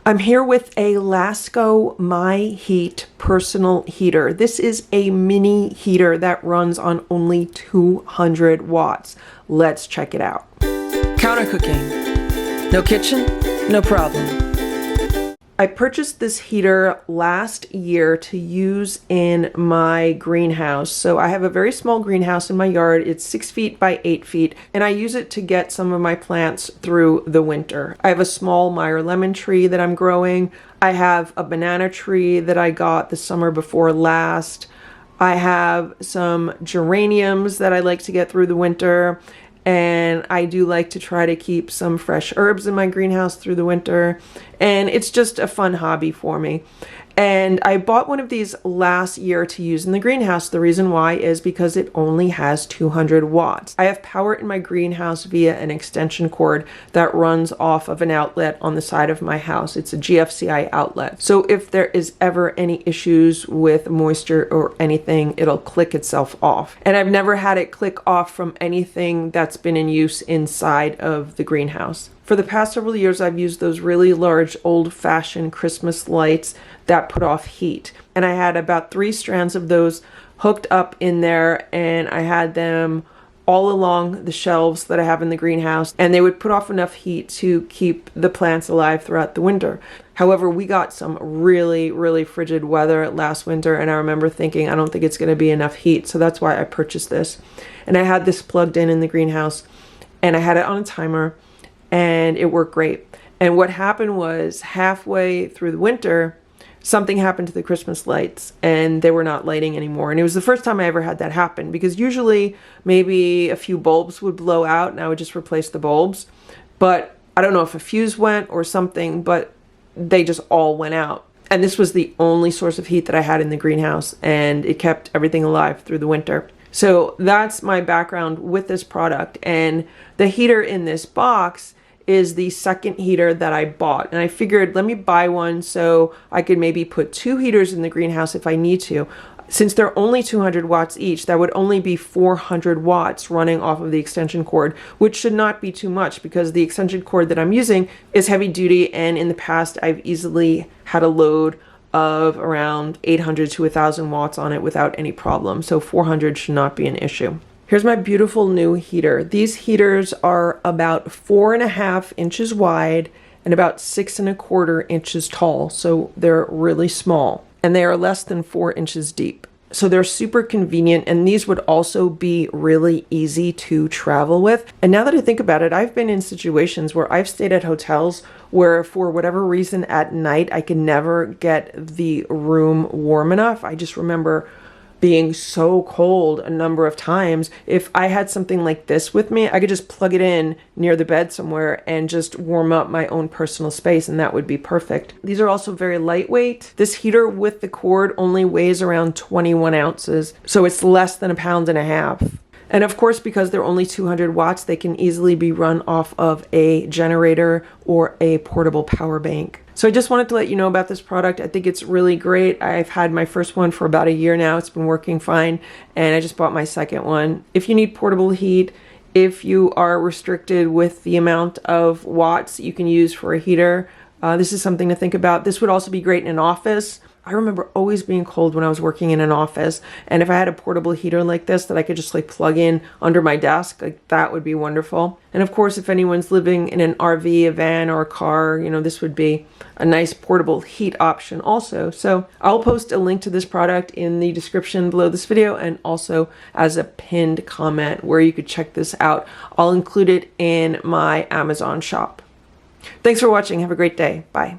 I'm here with a Lasko My Heat personal heater. This is a mini heater that runs on only 200 watts. Let's check it out. Counter cooking. No kitchen, no problem. I purchased this heater last year to use in my greenhouse. So I have a very small greenhouse in my yard. It's 6 feet by 8 feet, and I use it to get some of my plants through the winter. I have a small Meyer lemon tree that I'm growing. I have a banana tree that I got the summer before last. I have some geraniums that I like to get through the winter. And I do like to try to keep some fresh herbs in my greenhouse through the winter. And it's just a fun hobby for me. And I bought one of these last year to use in the greenhouse. The reason why is because it only has 200 watts. I have power in my greenhouse via an extension cord that runs off of an outlet on the side of my house. It's a GFCI outlet. So if there is ever any issues with moisture or anything, it'll click itself off. And I've never had it click off from anything that's been in use inside of the greenhouse. For the past several years, I've used those really large old-fashioned Christmas lights that put off heat. And I had about 3 strands of those hooked up in there, and I had them all along the shelves that I have in the greenhouse, and they would put off enough heat to keep the plants alive throughout the winter. However, we got some really, really frigid weather last winter, and I remember thinking, I don't think it's going to be enough heat, so that's why I purchased this. And I had this plugged in the greenhouse, and I had it on a timer, and it worked great. And what happened was halfway through the winter, something happened to the Christmas lights and they were not lighting anymore. And it was the first time I ever had that happen, because usually maybe a few bulbs would blow out and I would just replace the bulbs. But I don't know if a fuse went or something, but they just all went out. And this was the only source of heat that I had in the greenhouse, and it kept everything alive through the winter. So that's my background with this product. And the heater in this box is the second heater that I bought. And I figured, let me buy one so I could maybe put 2 heaters in the greenhouse if I need to. Since they're only 200 watts each, that would only be 400 watts running off of the extension cord, which should not be too much because the extension cord that I'm using is heavy duty, and in the past I've easily had a load of around 800 to 1,000 watts on it without any problem. So 400 should not be an issue. Here's my beautiful new heater. These heaters are about 4.5 inches wide and about 6.25 inches tall. So they're really small, and they are less than 4 inches deep. So they're super convenient, and these would also be really easy to travel with. And now that I think about it, I've been in situations where I've stayed at hotels where for whatever reason at night I could never get the room warm enough. I just remember being so cold a number of times. If I had something like this with me, I could just plug it in near the bed somewhere and just warm up my own personal space, and that would be perfect. These are also very lightweight. This heater with the cord only weighs around 21 ounces, so it's less than 1.5 pounds. And of course, because they're only 200 watts, they can easily be run off of a generator or a portable power bank. So I just wanted to let you know about this product. I think it's really great. I've had my first one for about a year now. It's been working fine, and I just bought my second one. If you need portable heat, if you are restricted with the amount of watts you can use for a heater, this is something to think about. This would also be great in an office. I remember always being cold when I was working in an office, and if I had a portable heater like this that I could just like plug in under my desk, like that would be wonderful. And of course, if anyone's living in an RV, a van, or a car, you know, this would be a nice portable heat option also. So I'll post a link to this product in the description below this video, and also as a pinned comment where you could check this out. I'll include it in my Amazon shop. Thanks for watching. Have a great day. Bye.